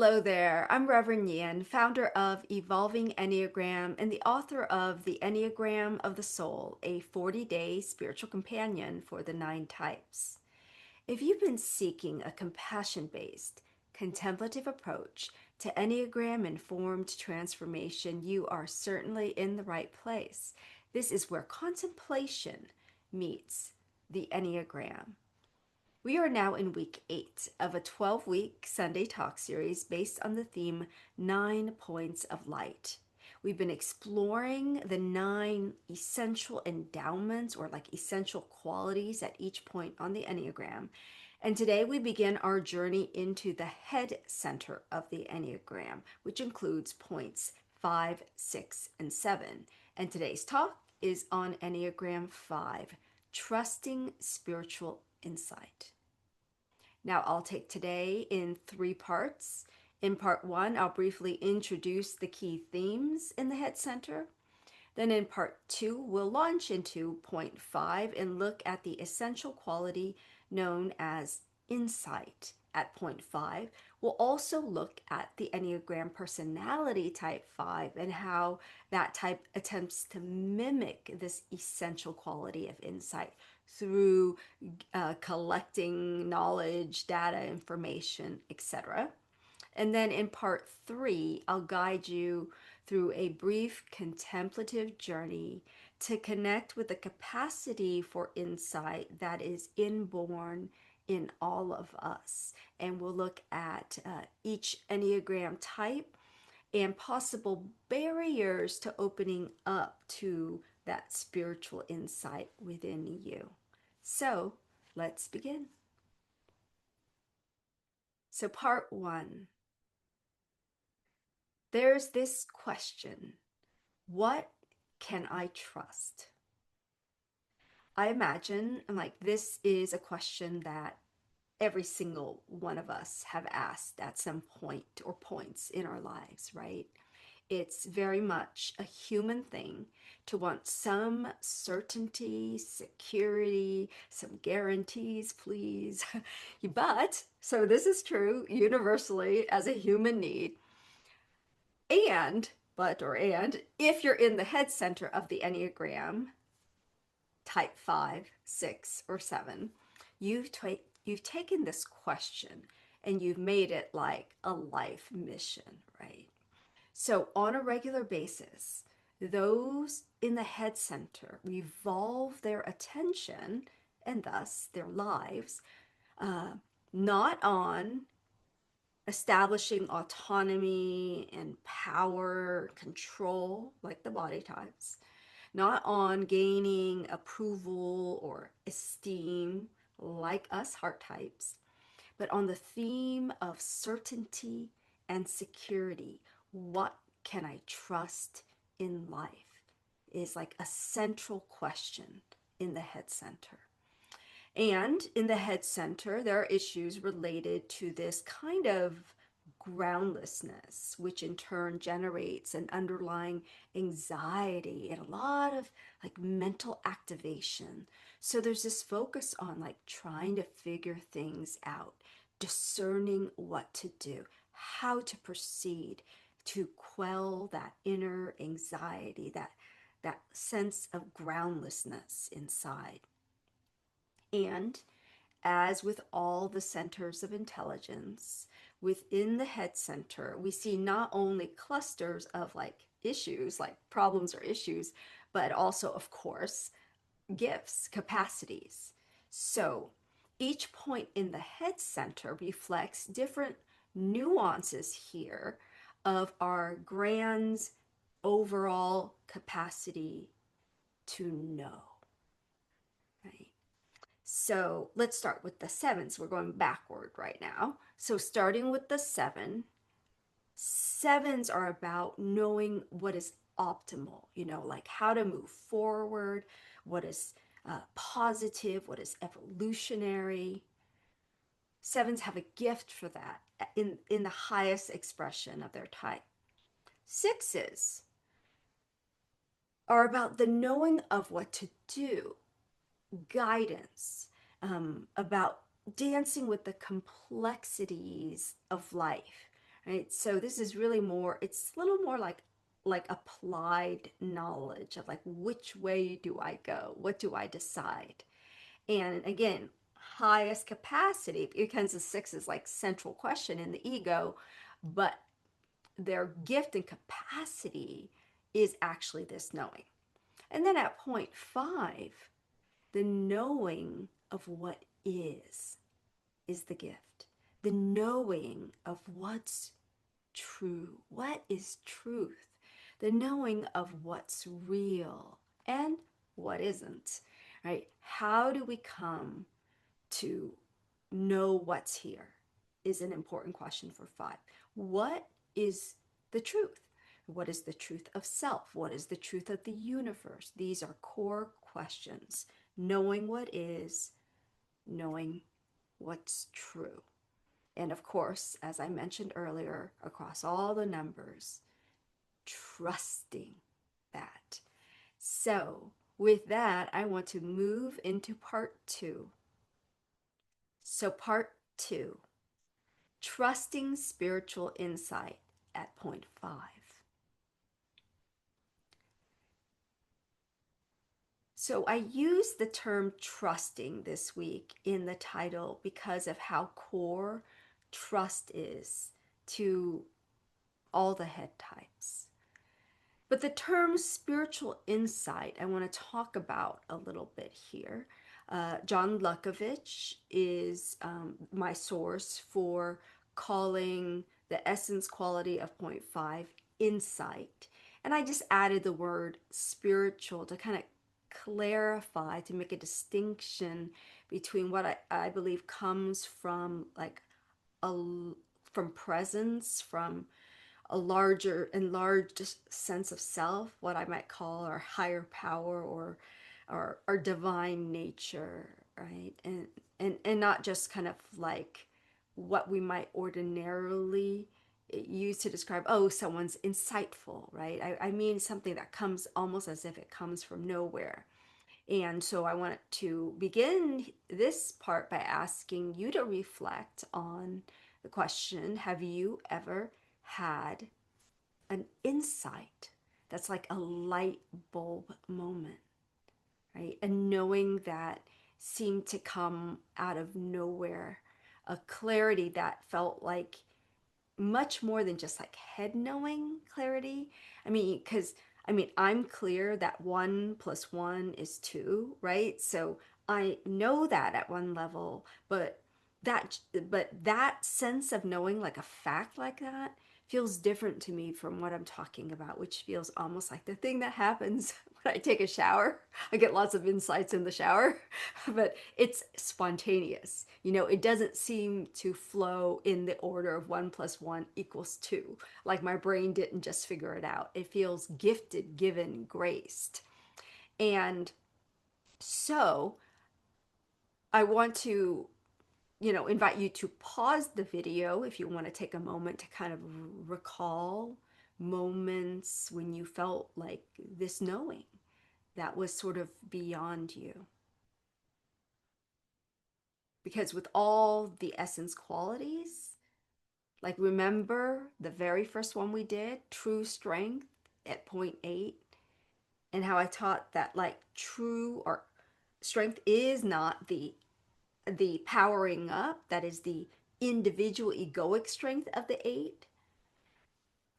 Hello there. I'm Reverend Nhien, founder of Evolving Enneagram and the author of The Enneagram of the Soul, a 40-day spiritual companion for the 9 types. If you've been seeking a compassion-based, contemplative approach to Enneagram-informed transformation, you are certainly in the right place. This is where contemplation meets the Enneagram. We are now in week 8 of a 12-week Sunday talk series based on the theme 9 Points of Light. We've been exploring the 9 essential endowments or like essential qualities at each point on the Enneagram. And today we begin our journey into the head center of the Enneagram, which includes points 5, 6, and 7. And today's talk is on Enneagram 5, trusting spiritual insight. Now, I'll take today in 3 parts. In part 1, I'll briefly introduce the key themes in the head center. Then in part 2, we'll launch into point 5 and look at the essential quality known as insight at point 5. We'll also look at the Enneagram personality type 5 and how that type attempts to mimic this essential quality of insight through collecting knowledge, data, information, etc. And then in part 3, I'll guide you through a brief contemplative journey to connect with the capacity for insight that is inborn in all of us. And we'll look at each Enneagram type and possible barriers to opening up to that spiritual insight within you. So let's begin. So, part 1. There's this question: what can I trust? I imagine, like, this is a question that every single one of us have asked at some point or points in our lives, right? It's very much a human thing to want some certainty, security, some guarantees, please. But, so this is true universally as a human need. And, if you're in the head center of the Enneagram, type 5, 6, or 7, you've taken this question and you've made it like a life mission, right? So on a regular basis, those in the head center revolve their attention and thus their lives uh, not on establishing autonomy and power, control, like the body types, not on gaining approval or esteem, like us heart types, but on the theme of certainty and security. What can I trust in life is like a central question in the head center. And in the head center, there are issues related to this kind of groundlessness, which in turn generates an underlying anxiety and a lot of like mental activation. So there's this focus on like trying to figure things out, discerning what to do, how to proceed to quell that inner anxiety, that sense of groundlessness inside. And as with all the centers of intelligence, within the head center, we see not only clusters of like issues, like problems or issues, but also, of course, gifts, capacities. So each point in the head center reflects different nuances here of our grand overall capacity to know, right? So let's start with the sevens. We're going backward right now. So starting with the seven, sevens are about knowing what is optimal, like how to move forward, what is positive, what is evolutionary. Sevens have a gift for that in the highest expression of their type. Sixes are about the knowing of what to do, guidance, about dancing with the complexities of life, right? So this is really more, it's a little more like applied knowledge of like which way do I go? What do I decide? And again, highest capacity, because the six is like central question in the ego, but their gift and capacity is actually this knowing. And then at point five, the knowing of what is the gift. The knowing of what's true. What is truth? The knowing of what's real and what isn't, right? How do we come to know what's here is an important question for five. What is the truth? What is the truth of self? What is the truth of the universe? These are core questions. Knowing what is, knowing what's true. And of course, as I mentioned earlier, across all the numbers, trusting that. So, with that, I want to move into part two. So, part two, trusting spiritual insight at point five. So, I use the term trusting this week in the title because of how core trust is to all the head types. But the term spiritual insight, I want to talk about a little bit here. John Luckovich is my source for calling the essence quality of point five insight. And I just added the word spiritual to kind of clarify, to make a distinction between what I believe comes from like a from presence, from a larger enlarged sense of self, what I might call our higher power or our divine nature, right? And not just kind of like what we might ordinarily use to describe, oh, someone's insightful, right? I mean something that comes almost as if it comes from nowhere. And so I want to begin this part by asking you to reflect on the question, have you ever had an insight that's like a light bulb moment, right? A knowing that seemed to come out of nowhere, a clarity that felt like much more than just like head knowing clarity. I mean, I'm clear that one plus one is two, right? So I know that at one level, but that but that sense of knowing like a fact like that feels different to me from what I'm talking about, which feels almost like the thing that happens when I take a shower. I get lots of insights in the shower, but it's spontaneous. It doesn't seem to flow in the order of one plus one equals two. Like my brain didn't just figure it out. It feels gifted, given, graced. And so I want to invite you to pause the video if you want to take a moment to kind of recall moments when you felt like this knowing that was sort of beyond you. Because with all the essence qualities, like remember the very first one we did, true strength at point eight, and how I taught that like true or strength is not the powering up, that is the individual egoic strength of the eight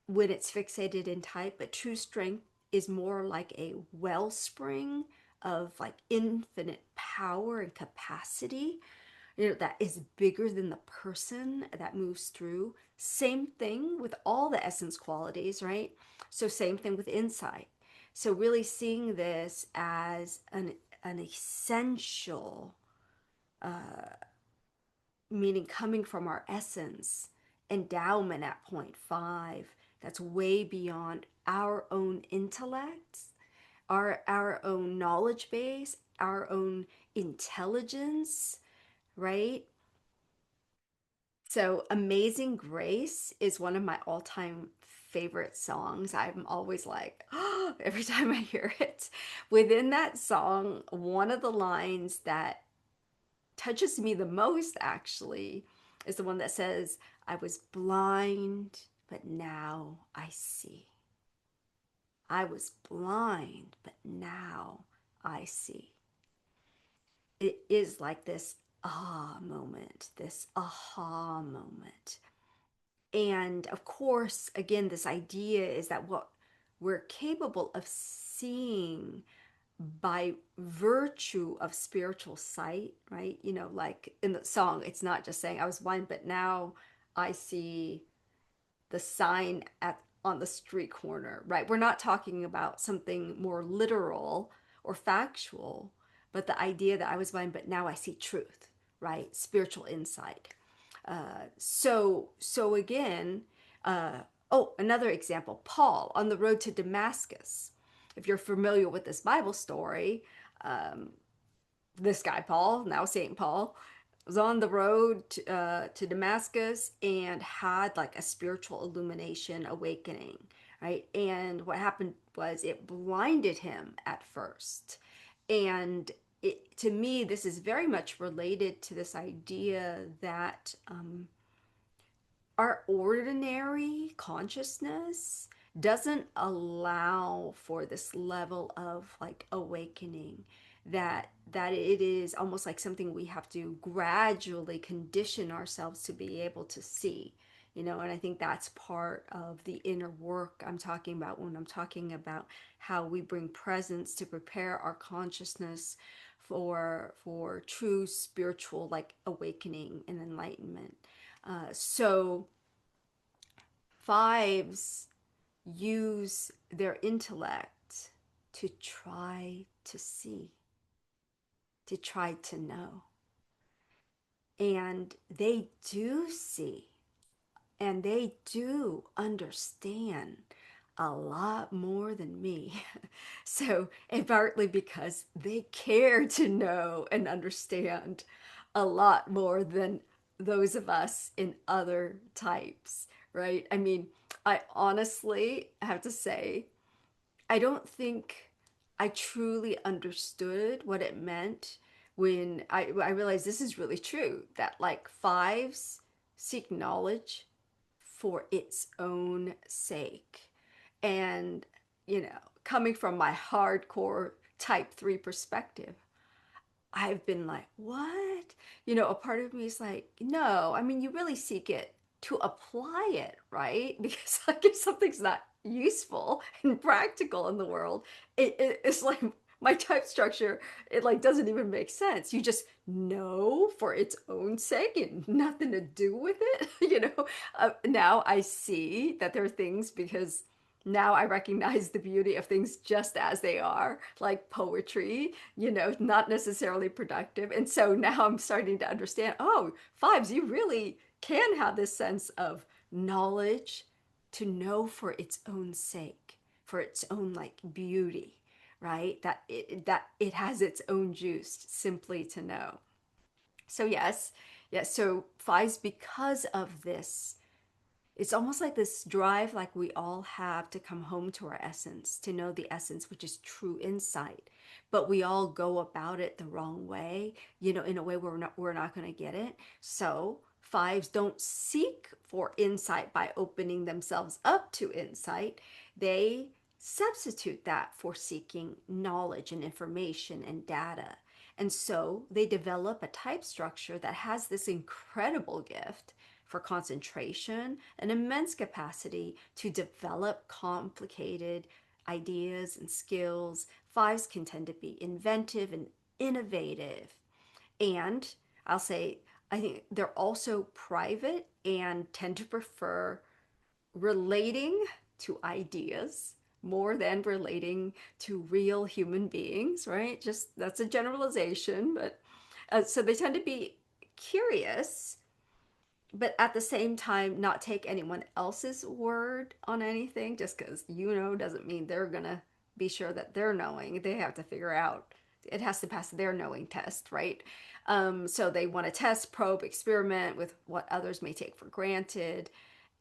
when it's fixated in type, but true strength is more like a wellspring of like infinite power and capacity, that is bigger than the person that moves through. Same thing with all the essence qualities, right? So same thing with insight. So really seeing this as an essential, meaning coming from our essence, endowment at point five, that's way beyond our own intellect, our own knowledge base, our own intelligence, right? So Amazing Grace is one of my all-time favorite songs. I'm always like, oh, every time I hear it. Within that song, one of the lines that touches me the most actually is the one that says, I was blind, but now I see. I was blind, but now I see. It is like this moment, this aha moment. And of course, again, this idea is that what we're capable of seeing by virtue of spiritual sight, right? You know, like in the song, it's not just saying I was blind, but now I see the sign at on the street corner, right? We're not talking about something more literal or factual, but the idea that I was blind, but now I see truth, right? Spiritual insight. So again, oh, another example, Paul on the road to Damascus. If you're familiar with this Bible story, um, this guy Paul, now Saint Paul, was on the road to Damascus and had like a spiritual illumination awakening, right? And what happened was it blinded him at first. And to me, this is very much related to this idea that our ordinary consciousness doesn't allow for this level of like awakening, that it is almost like something we have to gradually condition ourselves to be able to see, you know. And I think that's part of the inner work I'm talking about when I'm talking about how we bring presence to prepare our consciousness for true spiritual like awakening and enlightenment. So fives use their intellect to try to see, to try to know. And they do see, and they do understand a lot more than me. So, and partly because they care to know and understand a lot more than those of us in other types, right? I mean, I honestly have to say, I don't think I truly understood what it meant when I realized this is really true, that like fives seek knowledge for its own sake. And, you know, coming from my hardcore type 3 perspective, I've been like, what? You know, a part of me is like, no, I mean, you really seek it to apply it, right? Because like if something's not useful and practical in the world, it's like my type structure, it like doesn't even make sense. You just know for its own sake and nothing to do with it, you know? Now I see that there are things because now I recognize the beauty of things just as they are, like poetry, you know, not necessarily productive. And so now I'm starting to understand, oh, fives, you really can have this sense of knowledge to know for its own sake, for its own like beauty, right? That it has its own juice simply to know. So yes, so fives because of this, it's almost like this drive like we all have to come home to our essence, to know the essence, which is true insight, but we all go about it the wrong way, you know, in a way where we're not going to get it. So fives don't seek for insight by opening themselves up to insight. They substitute that for seeking knowledge and information and data. And so they develop a type structure that has this incredible gift for concentration, an immense capacity to develop complicated ideas and skills. Fives can tend to be inventive and innovative. And I'll say, I think they're also private and tend to prefer relating to ideas more than relating to real human beings, right? Just that's a generalization, but so they tend to be curious but at the same time not take anyone else's word on anything just because you know doesn't mean they're gonna be sure that they're knowing. They have to figure out, it has to pass their knowing test, right? So they want to test, probe, experiment with what others may take for granted,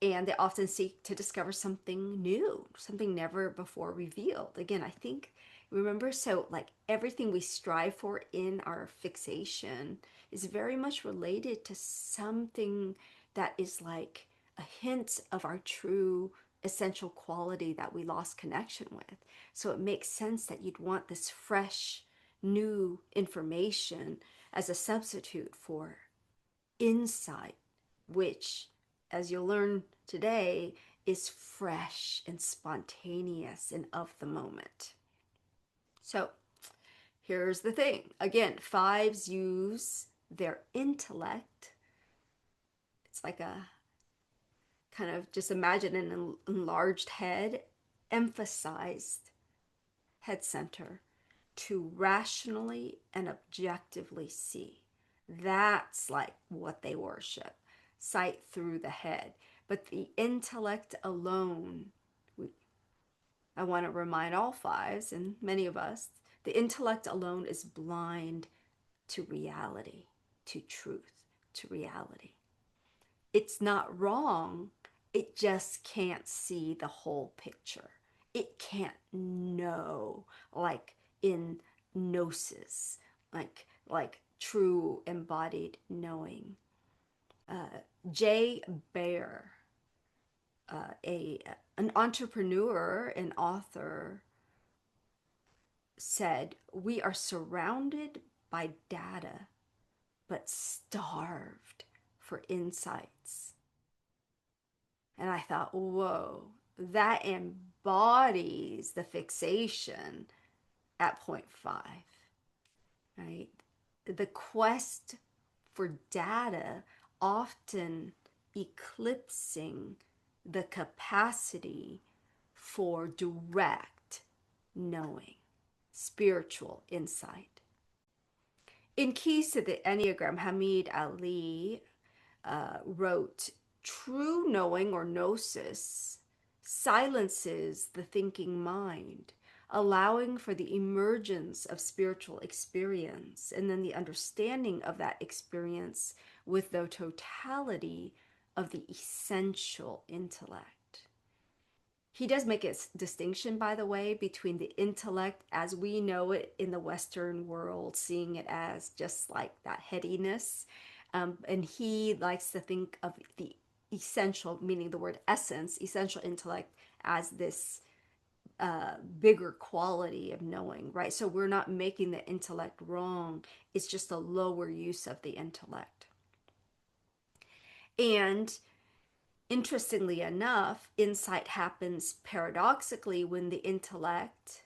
and they often seek to discover something new, something never before revealed. Again, I think Remember, so like everything we strive for in our fixation is very much related to something that is like a hint of our true essential quality that we lost connection with. So it makes sense that you'd want this fresh, new information as a substitute for insight, which, as you'll learn today, is fresh and spontaneous and of the moment. So here's the thing. Again, fives use their intellect. It's like a kind of, just imagine an enlarged head, emphasized head center, to rationally and objectively see. That's like what they worship, sight through the head. But the intellect alone, I want to remind all fives and many of us, the intellect alone is blind to reality, to truth, to reality. It's not wrong. It just can't see the whole picture. It can't know, like in gnosis, like true embodied knowing. Jay Baer, a an entrepreneur and author, said, "We are surrounded by data, but starved for insights." And I thought, whoa, that embodies the fixation at point 5, right? The quest for data often eclipsing the capacity for direct knowing, spiritual insight. In Keys to the Enneagram, Hamid Ali wrote, "True knowing or gnosis silences the thinking mind, allowing for the emergence of spiritual experience and then the understanding of that experience with the totality of the essential intellect." He does make a distinction, by the way, between the intellect as we know it in the Western world, seeing it as just like that headiness. And he likes to think of the essential, meaning the word essence, essential intellect, as this bigger quality of knowing, right? So we're not making the intellect wrong. It's just a lower use of the intellect. And interestingly enough, insight happens paradoxically when the intellect,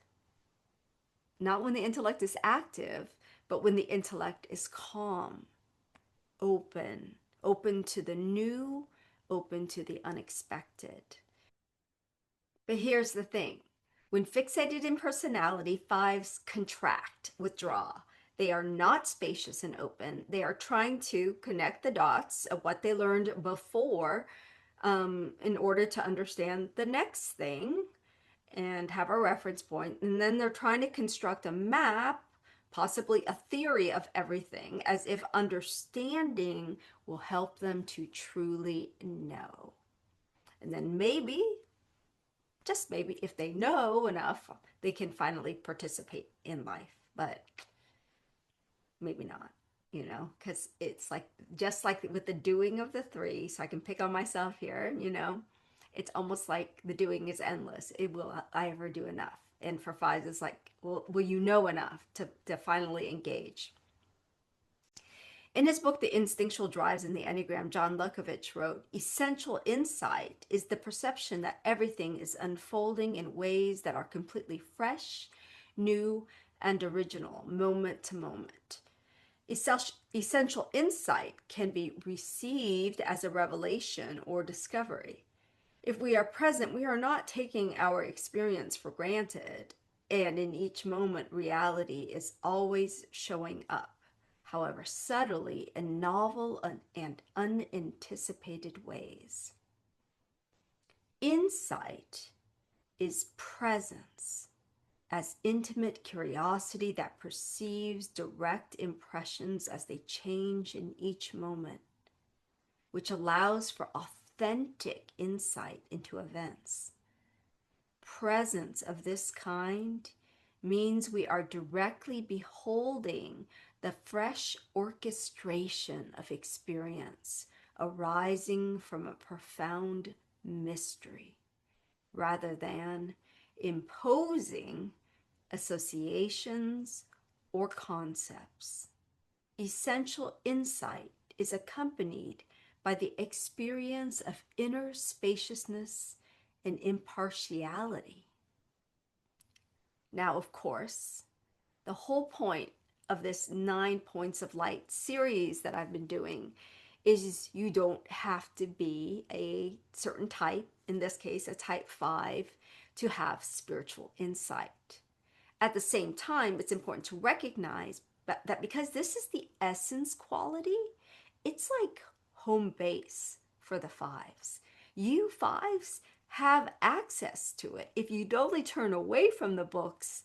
not when the intellect is active, but when the intellect is calm, open to the new, open to the unexpected. But here's the thing. When fixated in personality, fives contract, withdraw. They are not spacious and open. They are trying to connect the dots of what they learned before in order to understand the next thing and have a reference point. And then they're trying to construct a map, possibly a theory of everything, as if understanding will help them to truly know. And then maybe, just maybe, if they know enough, they can finally participate in life. But maybe not, because it's like, just like with the doing of the three, so I can pick on myself here, it's almost like the doing is endless. Will I ever do enough? And for fives, it's like, well, will you know enough to finally engage? In his book, The Instinctual Drives in the Enneagram, John Luckovich wrote, "Essential insight is the perception that everything is unfolding in ways that are completely fresh, new, and original, moment to moment. Essential insight can be received as a revelation or discovery. If we are present, we are not taking our experience for granted, and in each moment, reality is always showing up, however subtly, in novel and unanticipated ways. Insight is presence, as intimate curiosity that perceives direct impressions as they change in each moment, which allows for authentic insight into events. Presence of this kind means we are directly beholding the fresh orchestration of experience arising from a profound mystery rather than imposing associations or concepts. Essential insight is accompanied by the experience of inner spaciousness and impartiality. Now, of course, the whole point of this 9 Points of Light series that I've been doing is you don't have to be a certain type, in this case, a type 5, to have spiritual insight. At the same time, it's important to recognize that because this is the essence quality, it's like home base for the fives. You fives have access to it if you only turn away from the books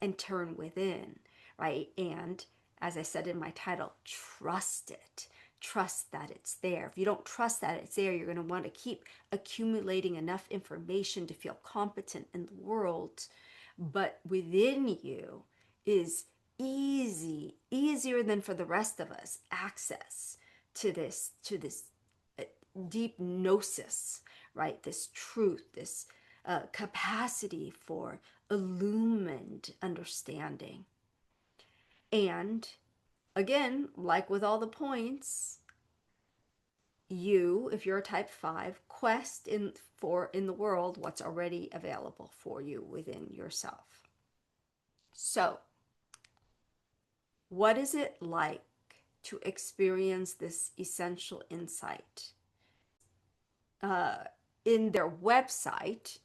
and turn within, right? And as I said in my title, trust it. Trust that it's there. If you don't trust that it's there, you're going to want to keep accumulating enough information to feel competent in the world. But within you is easier than for the rest of us, access to this deep gnosis, right? This truth, this capacity for illumined understanding. And again, like with all the points, you, if you're a type 5, quest in the world what's already available for you within yourself. So, what is it like to experience this essential insight? Uh, in their website,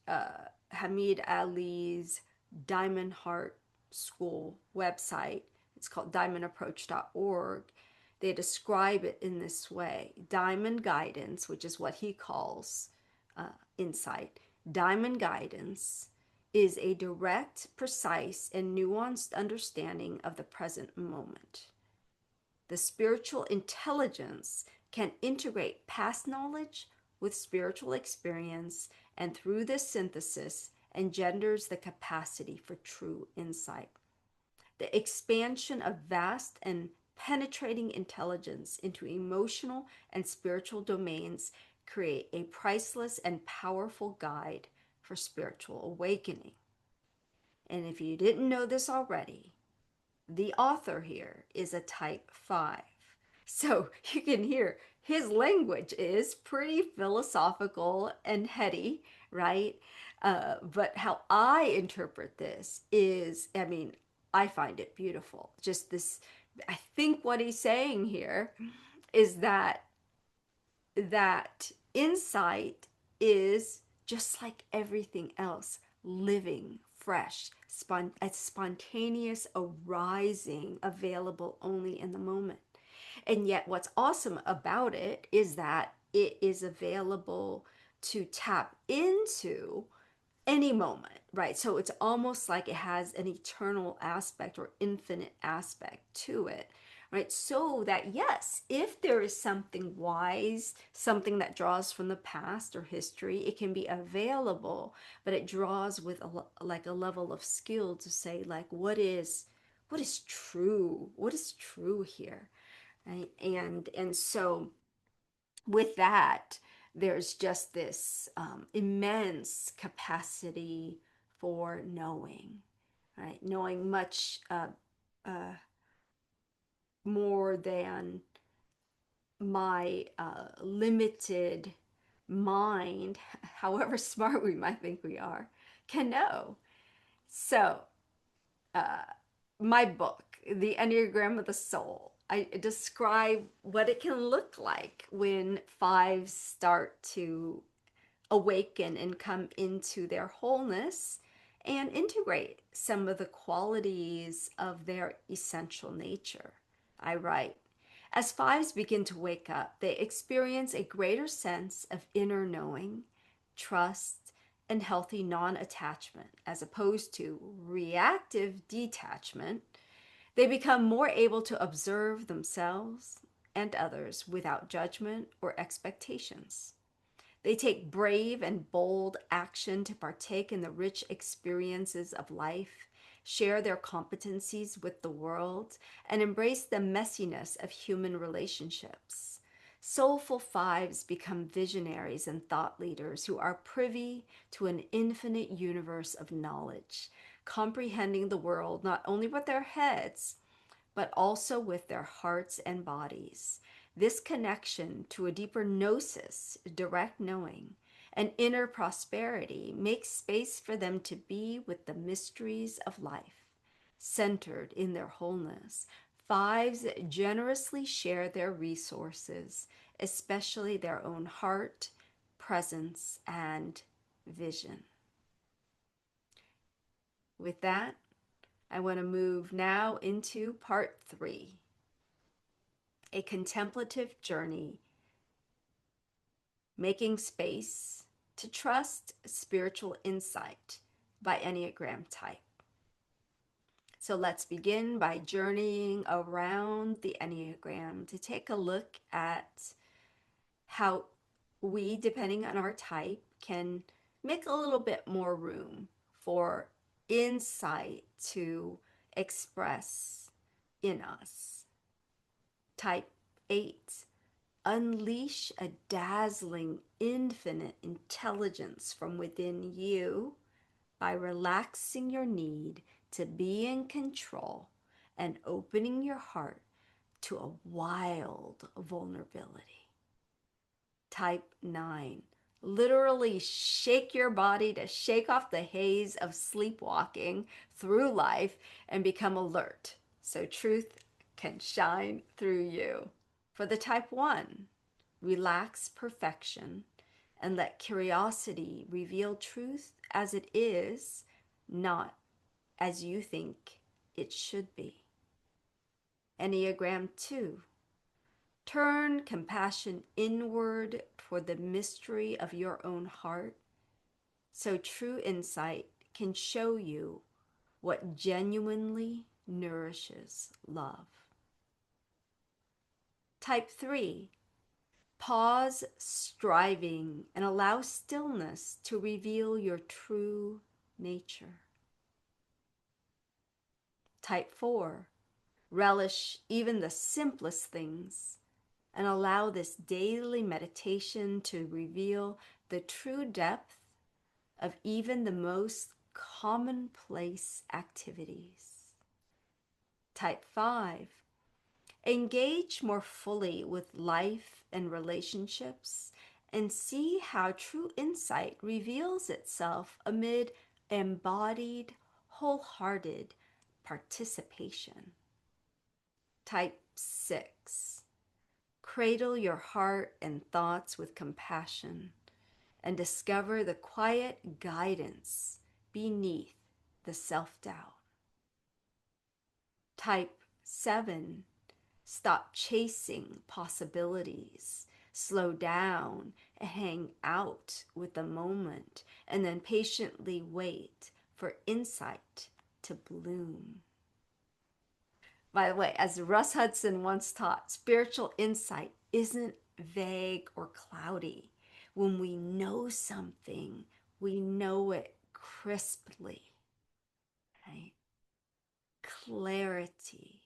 Hamid Ali's Diamond Heart School website, it's called diamondapproach.org. They describe it in this way: diamond guidance, which is what he calls insight. Diamond guidance is a direct, precise, and nuanced understanding of the present moment. The spiritual intelligence can integrate past knowledge with spiritual experience, and through this synthesis engenders the capacity for true insight. The expansion of vast and penetrating intelligence into emotional and spiritual domains create a priceless and powerful guide for spiritual awakening. And if you didn't know this already, the author here is a type 5. So you can hear his language is pretty philosophical and heady, right? But how I interpret this is, I mean, I find it beautiful. Just this, I think what he's saying here is that insight is just like everything else, living, fresh, a spontaneous arising, available only in the moment. And yet, what's awesome about it is that it is available to tap into any moment, right? So it's almost like it has an eternal aspect or infinite aspect to it, right? So that, yes, if there is something wise, something that draws from the past or history, it can be available, but it draws with like a level of skill to say, like, what is true? What is true here? Right? And so with that, there's just this immense capacity for knowing, right? Knowing much uh, more than my limited mind, however smart we might think we are, can know. So, uh, my book, The Enneagram of the Soul, I describe what it can look like when fives start to awaken and come into their wholeness and integrate some of the qualities of their essential nature. I write, as fives begin to wake up, they experience a greater sense of inner knowing, trust, and healthy non attachment, as opposed to reactive detachment. They become more able to observe themselves and others without judgment or expectations. They take brave and bold action to partake in the rich experiences of life, share their competencies with the world, and embrace the messiness of human relationships. Soulful fives become visionaries and thought leaders who are privy to an infinite universe of knowledge, comprehending the world not only with their heads, but also with their hearts and bodies. This connection to a deeper gnosis, direct knowing, and inner prosperity makes space for them to be with the mysteries of life, centered in their wholeness. Fives generously share their resources, especially their own heart, presence, and vision. With that, I want to move now into part 3, a contemplative journey, making space to trust spiritual insight by Enneagram type. So let's begin by journeying around the Enneagram to take a look at how we, depending on our type, can make a little bit more room for insight to express in us. Type 8, unleash a dazzling, infinite intelligence from within you by relaxing your need to be in control and opening your heart to a wild vulnerability. Type 9, literally shake your body to shake off the haze of sleepwalking through life and become alert so truth can shine through you. For the type 1, relax perfection and let curiosity reveal truth as it is, not as you think it should be. Enneagram 2, turn compassion inward toward the mystery of your own heart so true insight can show you what genuinely nourishes love. Type 3, pause striving and allow stillness to reveal your true nature. Type 4, relish even the simplest things and allow this daily meditation to reveal the true depth of even the most commonplace activities. Type 5, engage more fully with life and relationships and see how true insight reveals itself amid embodied, wholehearted participation. Type 6, cradle your heart and thoughts with compassion and discover the quiet guidance beneath the self-doubt. Type 7, stop chasing possibilities, slow down and hang out with the moment, and then patiently wait for insight to bloom. By the way, as Russ Hudson once taught, spiritual insight isn't vague or cloudy. When we know something, we know it crisply, right? Clarity,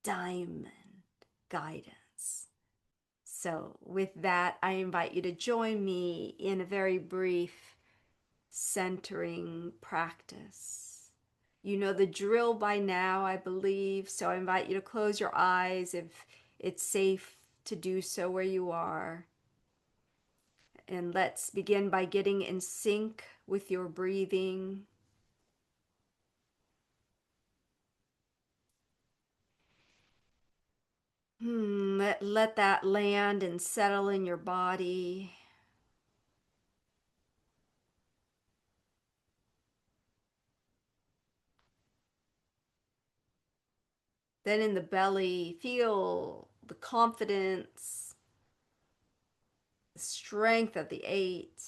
diamond guidance. So with that, I invite you to join me in a very brief centering practice. You know the drill by now, I believe, so I invite you to close your eyes if it's safe to do so where you are. And let's begin by getting in sync with your breathing. Let that land and settle in your body. Then in the belly, feel the confidence, the strength of the 8.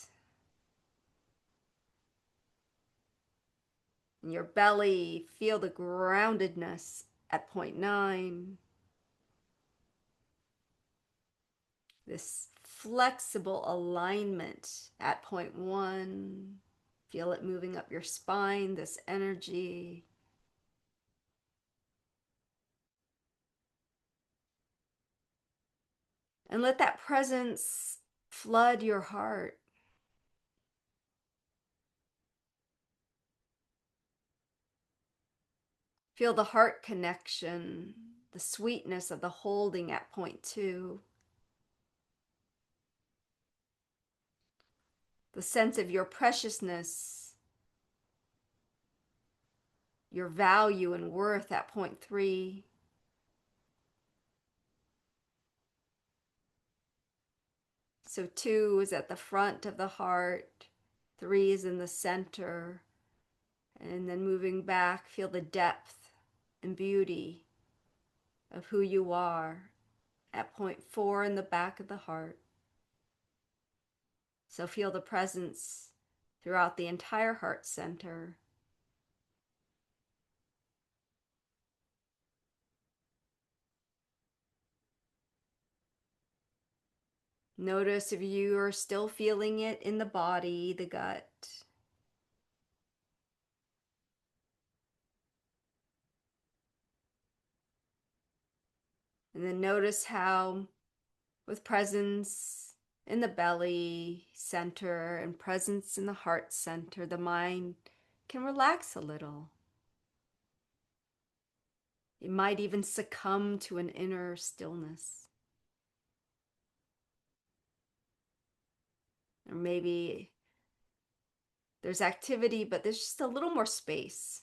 In your belly, feel the groundedness at point 9. This flexible alignment at point 1. Feel it moving up your spine, this energy. And let that presence flood your heart. Feel the heart connection, the sweetness of the holding at point 2, the sense of your preciousness, your value and worth at point 3. So 2 is at the front of the heart, 3 is in the center, and then moving back, feel the depth and beauty of who you are at point 4 in the back of the heart. So feel the presence throughout the entire heart center. Notice if you are still feeling it in the body, the gut. And then notice how, with presence in the belly center and presence in the heart center, the mind can relax a little. It might even succumb to an inner stillness. Or maybe there's activity, but there's just a little more space.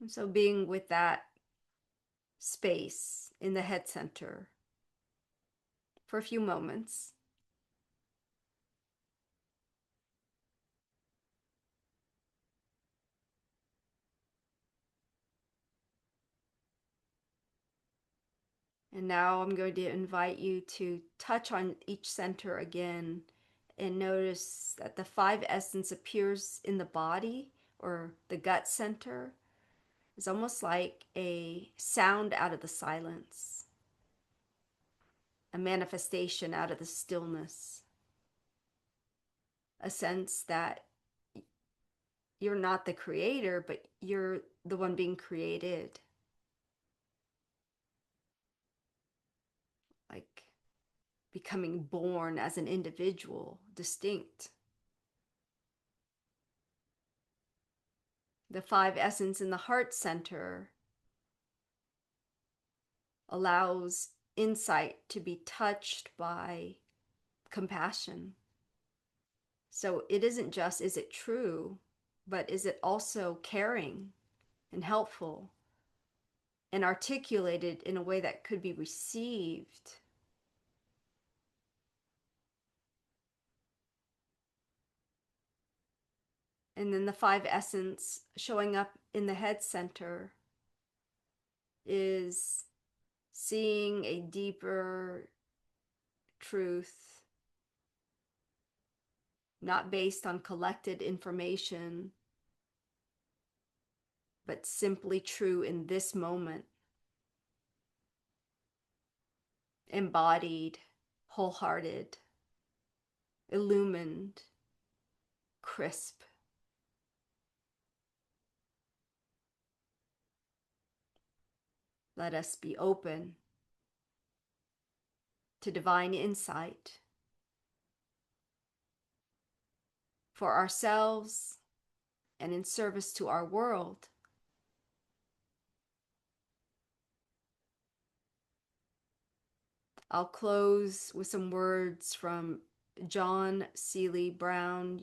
And so being with that space in the head center for a few moments. And now I'm going to invite you to touch on each center again and notice that the 5 essence appears in the body or the gut center. It's almost like a sound out of the silence, a manifestation out of the stillness, a sense that you're not the creator, but you're the one being created. Like becoming born as an individual, distinct. The 5 essence in the heart center allows insight to be touched by compassion. So it isn't just, is it true, but is it also caring and helpful and articulated in a way that could be received? And then the 5 essence showing up in the head center is seeing a deeper truth, not based on collected information, but simply true in this moment, embodied, wholehearted, illumined, crisp. Let us be open to divine insight for ourselves and in service to our world. I'll close with some words from John Seely Brown.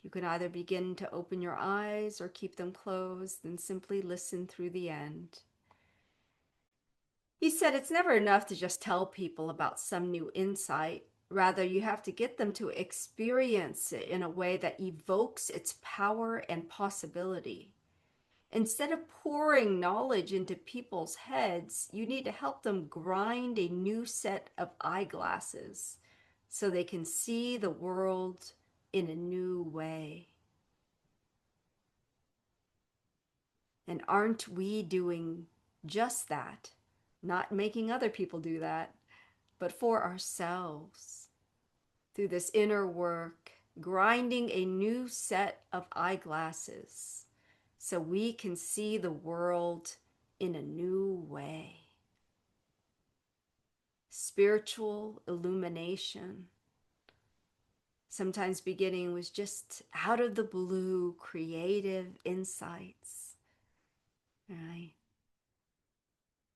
You can either begin to open your eyes or keep them closed and simply listen through the end. He said it's never enough to just tell people about some new insight. Rather, you have to get them to experience it in a way that evokes its power and possibility. Instead of pouring knowledge into people's heads, you need to help them grind a new set of eyeglasses so they can see the world in a new way. And aren't we doing just that? Not making other people do that, but for ourselves. Through this inner work, grinding a new set of eyeglasses so we can see the world in a new way. Spiritual illumination, sometimes beginning with just out of the blue, creative insights, right?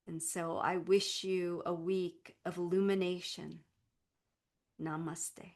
And so I wish you a week of illumination. Namaste.